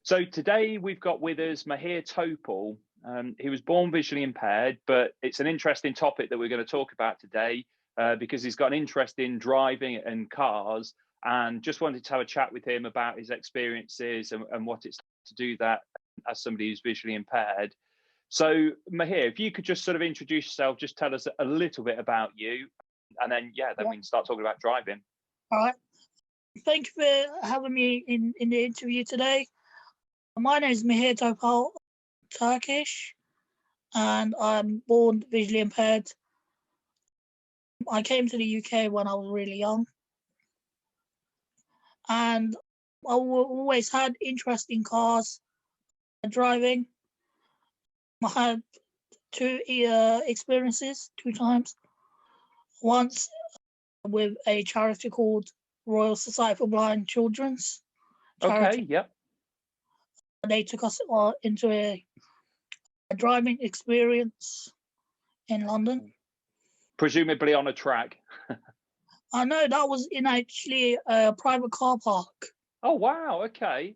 So today we've got with us Mahir Topal. He was born visually impaired, but it's an interesting topic that we're going to talk about today because he's got an interest in driving and cars, and just wanted to have a chat with him about his experiences and what it's like to do that as somebody who's visually impaired. So Mahir, if you could just sort of introduce yourself, just tell us a little bit about you, and then then we can start talking about driving. All right. Thank you for having me in the interview today. My name is Mahir Topal, Turkish, and I'm born visually impaired. I came to the UK when I was really young, and I always had interest in cars and driving. I had two experiences, 2 times. Once with a charity called Royal Society for Blind Children's charity. Okay, yep. They took us into a driving experience in London. Presumably on a track. I know that was in actually a private car park. Oh wow! Okay.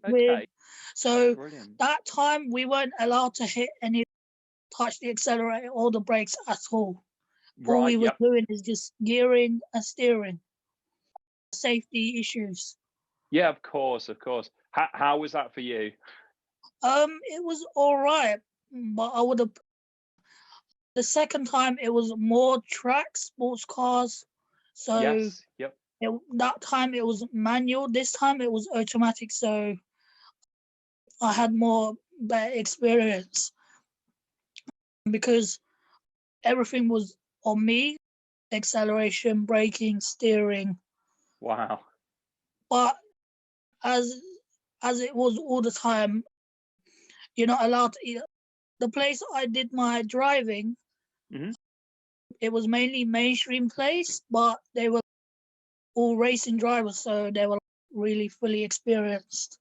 So brilliant. That time we weren't allowed to touch the accelerator or the brakes at all. Right, all we were doing is just gearing and steering. Safety issues. Yeah, of course. How was that for you? It was all right, but I would have. The second time it was more track sports cars. So yes, yep. That time it was manual. This time it was automatic. So I had more better experience because everything was on me: acceleration, braking, steering. Wow. But as it was all the time, you're not allowed to. The place I did my driving, it was mainly mainstream place, but they were all racing drivers, so they were really fully experienced.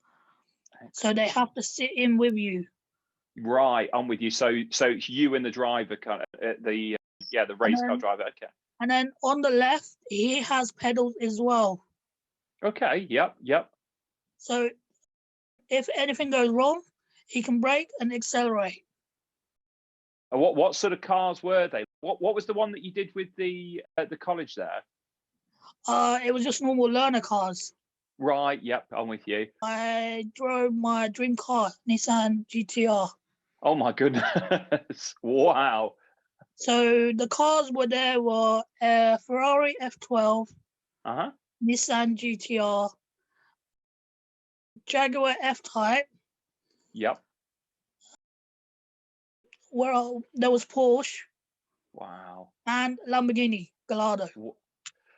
Excellent. So they have to sit in with you. Right, I'm with you. So it's you and the driver, kind of the race car driver. Okay. And then on the left, he has pedals as well. Okay. Yep. So if anything goes wrong, he can brake and accelerate. What sort of cars were they? What was the one that you did with the college there? It was just normal learner cars. Right. Yep. I'm with you. I drove my dream car, Nissan GTR. Oh my goodness! Wow. So the cars were Ferrari F12, Nissan GTR, Jaguar F-Type. Yep. There was Porsche. Wow. And Lamborghini Gallardo.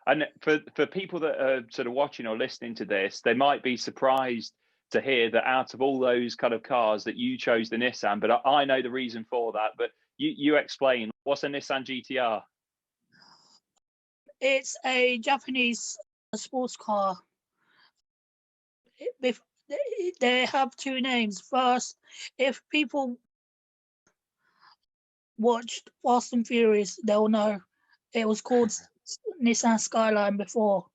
And for people that are sort of watching or listening to this, they might be surprised to hear that out of all those kind of cars that you chose the Nissan, but I know the reason for that. But you explain, what's a Nissan GTR? It's a Japanese sports car. They have two names. First, if people watched Fast and Furious, they'll know it was called Nissan Skyline before.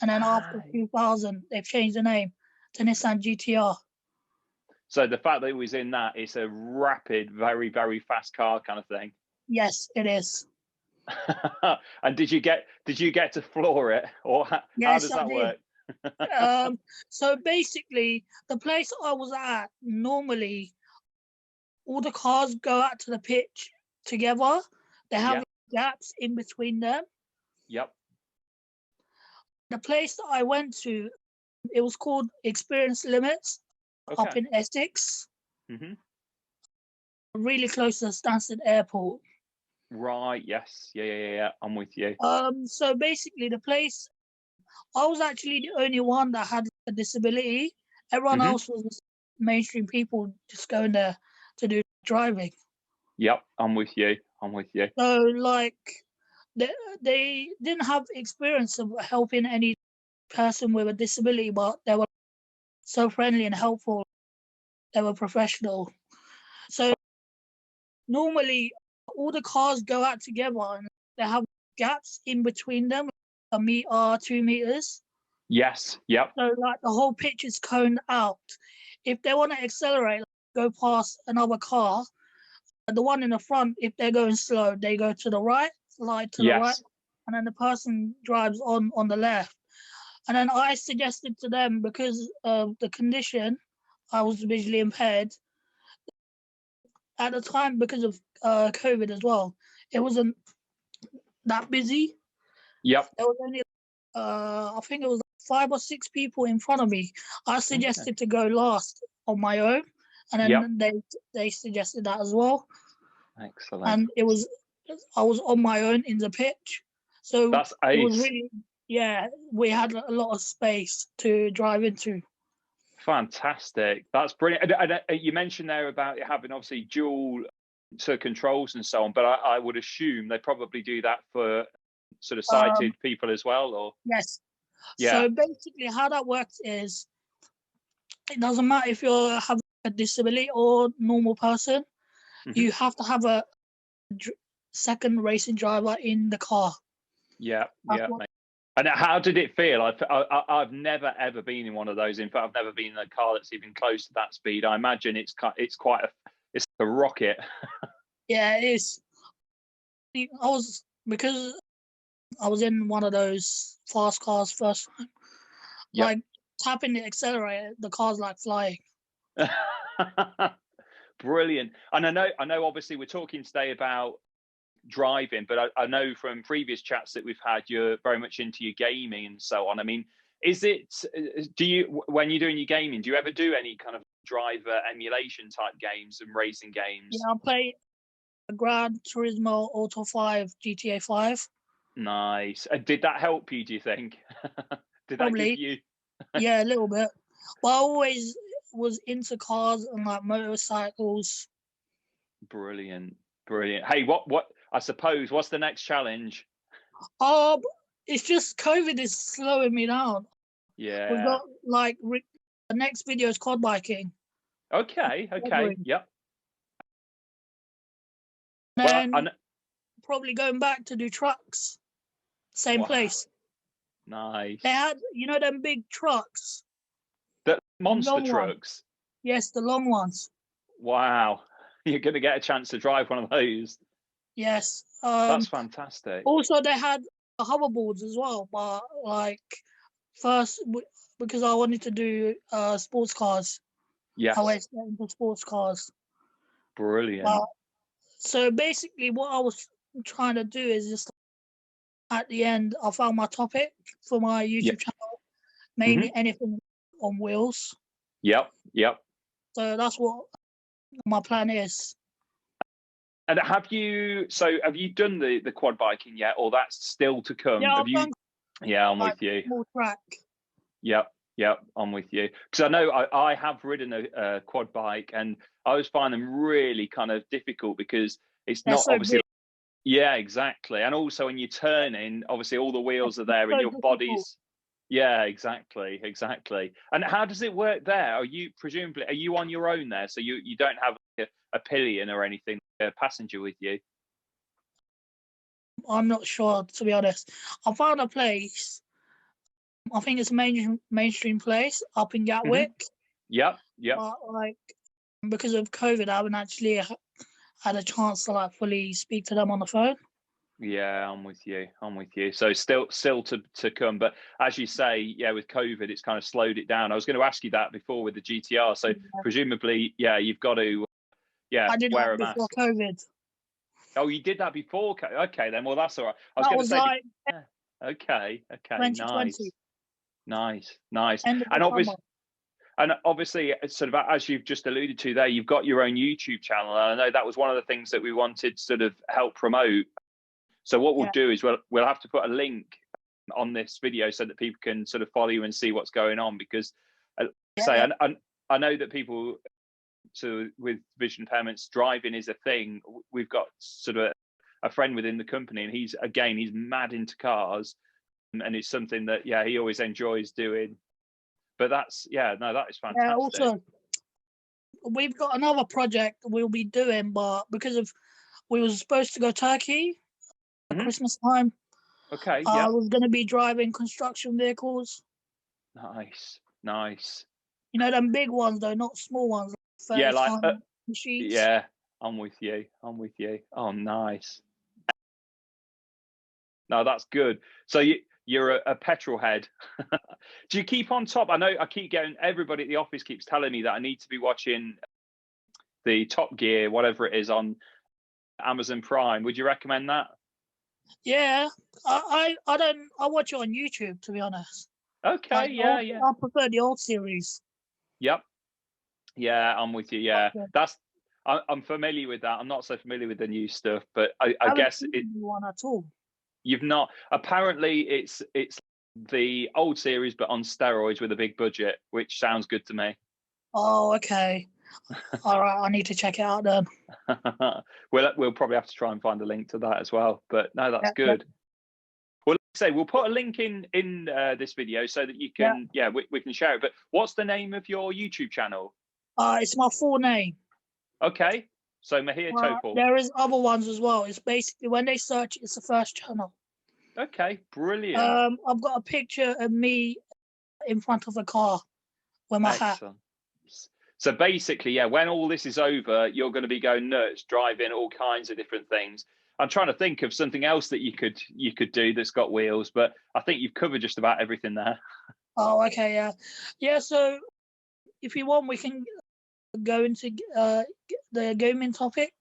And then after 2000, they've changed the name to Nissan GTR. So the fact that it was in that, it's a rapid, very, very fast car kind of thing. Yes, it is. And did you get to floor it, or how does that work? So basically, the place I was at, normally all the cars go out to the pitch together. They have gaps in between them. Yep. The place that I went to, it was called Experience Limits, up in Essex. Really close to Stansted Airport. Right, yes. Yeah. I'm with you. So basically the place, I was actually the only one that had a disability. Everyone else was mainstream people just going there to do driving. Yep, I'm with you. So like they didn't have experience of helping any person with a disability, but they were so friendly and helpful. They were professional. So normally all the cars go out together and they have gaps in between them, 1 meter, 2 meters. Yes, yep. So like the whole pitch is coned out. if they want to accelerate, go past another car, the one in the front, if they're going slow, they go to the right, slide to the right, Yes. and then the person drives on the left. And then I suggested to them, because of the condition, I was visually impaired at the time because of COVID as well. It wasn't that busy. Yep. There was only I think it was 5 or 6 people in front of me. I suggested to go last on my own, and Yep. then they suggested that as well. Excellent. And I was on my own in the pitch, so That's it was ace. really, yeah, we had a lot of space to drive into. Fantastic. That's brilliant. And you mentioned there about it having obviously dual sort of controls and so on, but I would assume they probably do that for sort of sighted people as well, or Yes. yeah. So basically, how that works is, it doesn't matter if you have a disability or normal person. You have to have a second racing driver in the car. Yeah, yeah. And how did it feel? I've never ever been in one of those. In fact, I've never been in a car that's even close to that speed. I imagine it's quite it's a rocket. Yeah, it is. Because I was in one of those fast cars first time. Yep. Like tapping the accelerator, the car's like flying. Brilliant. And I know. Obviously, we're talking today about driving, but I know from previous chats that we've had, you're very much into your gaming and so on. I mean, do you, when you're doing your gaming, do you ever do any kind of driver emulation type games and racing games? Yeah, I play Gran Turismo Auto 5 GTA 5. Nice. Did that help you, do you think? Did that give Probably. you? Yeah, a little bit. But I always was into cars and like motorcycles. Brilliant. Hey, what I suppose, what's the next challenge? It's just COVID is slowing me down. Yeah. We've got like the next video is quad biking. Okay. Yep. And Well, probably going back to do trucks. Same place. Nice. They had, them big trucks. The monster long trucks. Yes, the long ones. Wow. You're going to get a chance to drive one of those. Yes. That's fantastic. Also, they had hoverboards as well, but like first, because I wanted to do sports cars. Yes. I went into sports cars. Brilliant. So basically, what I was trying to do is just at the end, I found my topic for my YouTube channel, mainly anything on wheels. Yep. So that's what my plan is. And have you done the quad biking yet, or that's still to come? Yeah, Yeah, I'm with you. Small track. Yep, I'm with you. Because I know I have ridden a quad bike, and I always find them really kind of difficult because it's not so obviously. big. Yeah, exactly. And also when you're turning, obviously all the wheels are there, and your body's. Yeah, exactly. And how does it work there? Are you on your own there? So you don't have a pillion or anything, a passenger with you? I'm not sure, to be honest. I found a place. I think it's a mainstream place up in Gatwick. Yep. But like, because of COVID, I haven't actually had a chance to like fully speak to them on the phone. Yeah, I'm with you. So still to come, but as you say, yeah, with COVID, it's kind of slowed it down. I was going to ask you that before with the GTR. So presumably, yeah, you've got to, I did wear that a mask before COVID. Oh, you did that before? Okay, then. Well, that's all right. I was That going to was say. like Okay. 2020. Nice. End of the summer. And obviously, sort of as you've just alluded to there, you've got your own YouTube channel. And I know that was one of the things that we wanted to sort of help promote. So what we'll do is we'll have to put a link on this video so that people can sort of follow you and see what's going on. Because, I know that people with vision impairments, driving is a thing. We've got sort of a friend within the company, and he's mad into cars, and it's something that he always enjoys doing. But that is fantastic. Yeah, also, we've got another project we'll be doing, but because we were supposed to go Turkey at Christmas time. Okay. I was going to be driving construction vehicles. Nice. You know, them big ones though, not small ones. Like Yeah, like sheets. yeah, I'm with you. I'm with you. Oh, nice. No, that's good. So you're a petrol head. Do you keep on top? I know I keep getting everybody at the office keeps telling me that I need to be watching the Top Gear, whatever it is, on Amazon Prime. Would you recommend that? Yeah, I don't. I watch it on YouTube, to be honest. Okay, Like yeah, yeah. I prefer the old series. Yep. Yeah, I'm with you. Yeah, Yeah. I'm familiar with that. I'm not so familiar with the new stuff, but I I haven't guess seen the new one at all. you've not. Apparently, it's the old series, but on steroids with a big budget, which sounds good to me. Oh, okay. All right, I need to check it out then. We'll probably have to try and find a link to that as well. But no, that's Yeah, yeah, good. Well, like I say, we'll put a link in this video so that you can, we can share it. But what's the name of your YouTube channel? It's my full name. Okay, so Mahir Topal. There is other ones as well. It's basically when they search, it's the first channel. Okay, brilliant. I've got a picture of me in front of a car with my hat. Excellent. So basically, yeah, when all this is over, you're going to be going nuts, driving all kinds of different things. I'm trying to think of something else that you could do that's got wheels, but I think you've covered just about everything there. Oh, okay, yeah, yeah. So if you want, we can go into the gaming topic.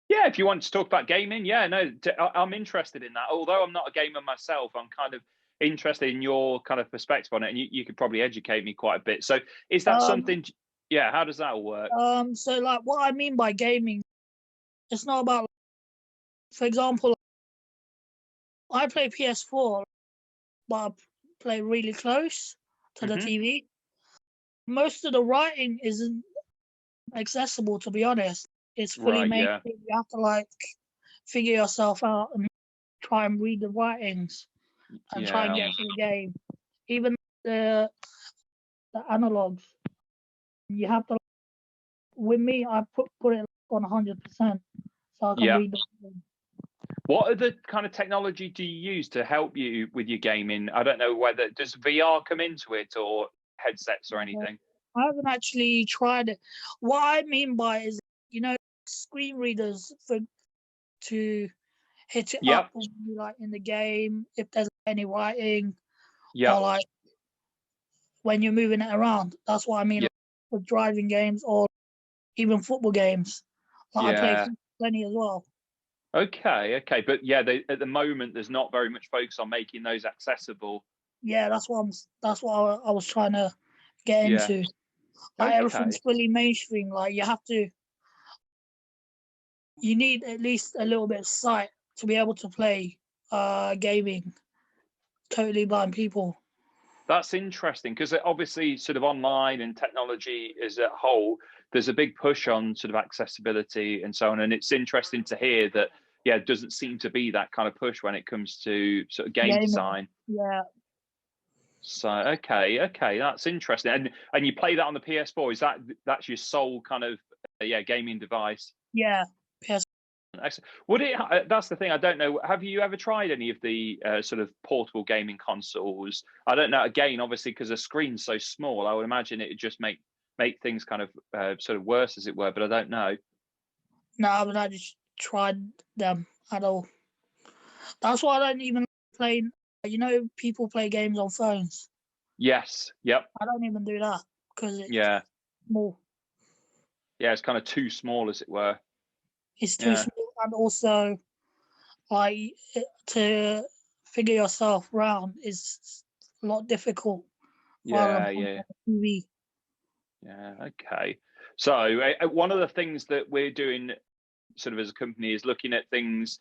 Yeah, if you want to talk about gaming, yeah, no, I'm interested in that. Although I'm not a gamer myself, I'm kind of interested in your kind of perspective on it, and you could probably educate me quite a bit. So, is that something? Yeah, how does that all work? So like what I mean by gaming, it's not about, for example, I play PS4, but I play really close to the TV. Most of the writing isn't accessible, to be honest. It's fully made. Yeah. You have to like figure yourself out and try and read the writings and try and get through the game. Even the analogs, you have to. With me, I put it on 100%, so I can read them. What other kind of technology do you use to help you with your gaming? I don't know whether does VR come into it or headsets or anything. I haven't actually tried it. What I mean by is, screen readers to hit it up like in the game if there's any writing, or like when you're moving it around. That's what I mean, like, with driving games or even football games. Like I play plenty as well. Okay, but yeah, at the moment there's not very much focus on making those accessible. Yeah, that's what I was trying to get into. Like everything's fully mainstream. Like you need at least a little bit of sight to be able to play gaming totally blind people. That's interesting because obviously sort of online and technology as a whole, there's a big push on sort of accessibility and so on. And it's interesting to hear that, yeah, it doesn't seem to be that kind of push when it comes to sort of game design. Yeah. So, okay, that's interesting. And you play that on the PS4, that's your sole kind of, gaming device? Yeah, PS. Would it? That's the thing. I don't know. Have you ever tried any of the sort of portable gaming consoles? I don't know. Again, obviously, because the screen's so small, I would imagine it would just make things kind of sort of worse, as it were. But I don't know. No, I haven't actually tried them at all. That's why I don't even play. People play games on phones. Yes. Yep. I don't even do that because it's small. Yeah, it's kind of too small, as it were. It's too small, and also, like, to figure yourself around is a lot difficult. Yeah. TV. Yeah. Okay. So one of the things that we're doing, sort of as a company, is looking at things,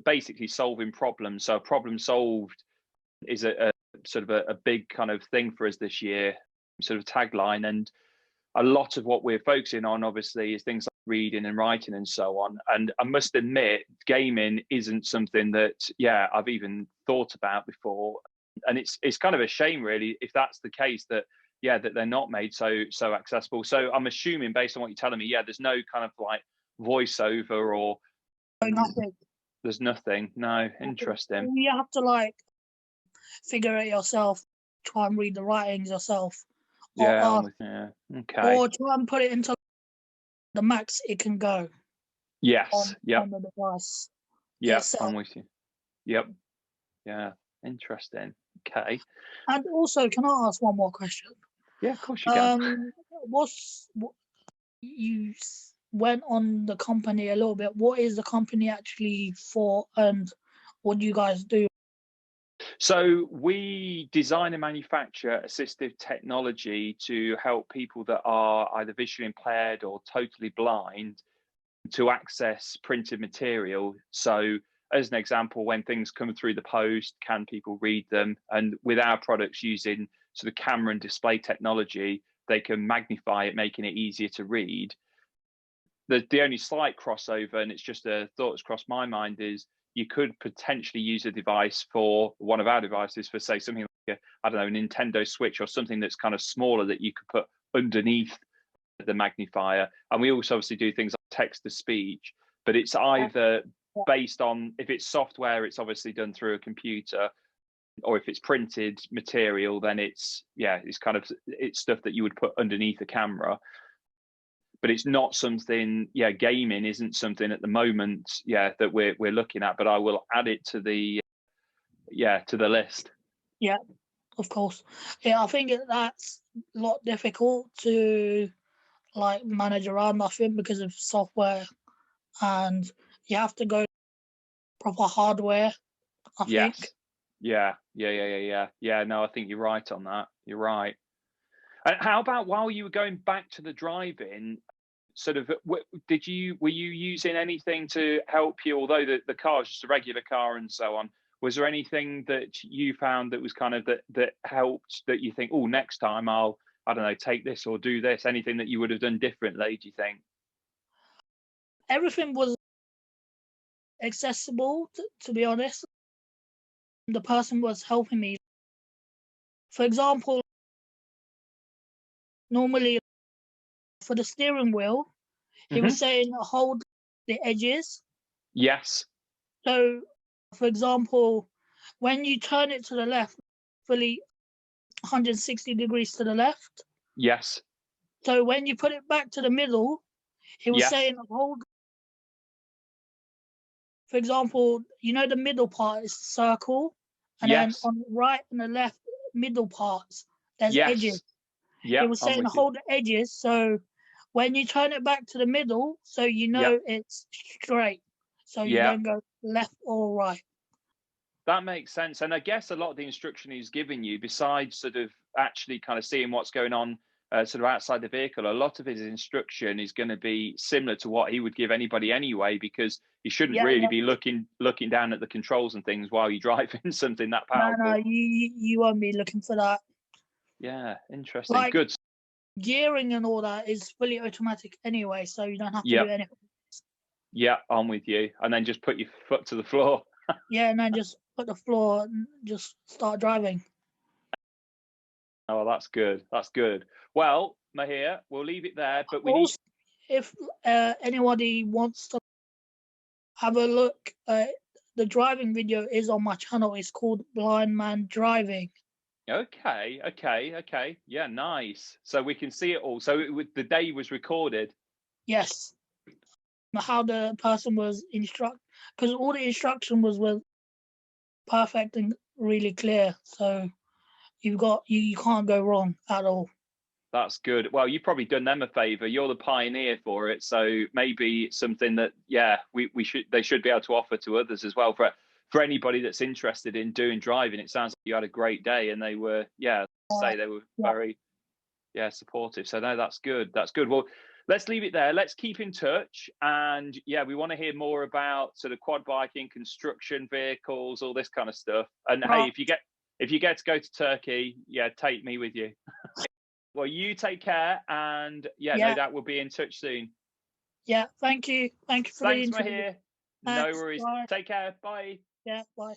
basically solving problems. So problem solved is a sort of a big kind of thing for us this year, sort of tagline. And a lot of what we're focusing on, obviously, is things like reading and writing and so on. And I must admit, gaming isn't something that, I've even thought about before. And it's kind of a shame, really, if that's the case, that they're not made so accessible. So I'm assuming, based on what you're telling me, there's no kind of like voiceover or nothing. There's nothing. No, interesting. You have to like figure it yourself, try and read the writings yourself Yeah, or I'm with you. Okay. or try and put it into the max it can go Yes. Yep. on the device Yep. I'm itself. with you. Yep. Yeah. Interesting. Okay. And also, can I ask one more question? Yeah, of course you can. You went on the company a little bit. What is the company actually for, and what do you guys do? So we design and manufacture assistive technology to help people that are either visually impaired or totally blind to access printed material. So as an example, when things come through the post, can people read them? And with our products using sort of camera and display technology, they can magnify it, making it easier to read. The only slight crossover, and it's just a thought that's crossed my mind, is you could potentially use a device for one of our devices for, say, something like I don't know, a Nintendo Switch or something that's kind of smaller that you could put underneath the magnifier. And we also obviously do things like text to speech, but it's either based on, if it's software, it's obviously done through a computer, or if it's printed material, then it's kind of, it's stuff that you would put underneath the camera. But it's not something, gaming isn't something at the moment, that we're looking at, but I will add it to the list. Yeah, of course. Yeah, I think that's a lot difficult to like manage around, I think, because of software, and you have to go proper hardware, I think. Yes. Yeah. No, I think you're right on that. You're right. And how about while you were going back to the driving, sort of, were you using anything to help you? Although the car is just a regular car and so on, was there anything that you found that was kind of that helped, that you think, oh, next time I don't know, take this or do this? Anything that you would have done differently, do you think? Everything was accessible, to be honest. The person was helping me. For example, normally for the steering wheel, he was saying hold the edges. Yes. So, for example, when you turn it to the left, fully 160 degrees to the left. Yes. So when you put it back to the middle, he was Yes. saying hold. For example, you know the middle part is circle, and then Yes. on the right and the left middle parts, there's edges. Yes. He Yep. was I'm saying with you. hold the edges, so when you turn it back to the middle, so you know Yep. it's straight, so you Yeah. don't go left or right. That makes sense. And I guess a lot of the instruction he's giving you, besides sort of actually kind of seeing what's going on sort of outside the vehicle, a lot of his instruction is going to be similar to what he would give anybody anyway, because you shouldn't Yeah, really yeah. be looking down at the controls and things while you're driving something that No, powerful. you won't be looking for that. Yeah, interesting. Like Good. gearing and all that is fully automatic anyway, so you don't have to do Yep. anything. Yeah, I'm with you. And then just put your foot to the floor. Yeah, and then just put the floor and just start driving. Oh, that's good. That's good. Well, Mahir, we'll leave it there, but we need. Also, if anybody wants to have a look, the driving video is on my channel. It's called Blind Man Driving. Okay. Yeah, nice. So we can see it all. So the day was recorded. Yes, how the person was because all the instruction was perfect and really clear. So you can't go wrong at all. That's good. Well, you've probably done them a favor. You're the pioneer for it, so maybe it's something that they should be able to offer to others as well. For anybody that's interested in doing driving, it sounds like you had a great day, and they were they were very supportive. So no, that's good. That's good. Well, let's leave it there. Let's keep in touch, and we want to hear more about sort of quad biking, construction vehicles, all this kind of stuff. And hey, if you get to go to Turkey, take me with you. Well, you take care, and no doubt we'll be in touch soon. Yeah, thank you. Thank you for the Thanks, interview. Mahir. No Thanks. worries. Bye. Take care. Bye. Yeah, bye.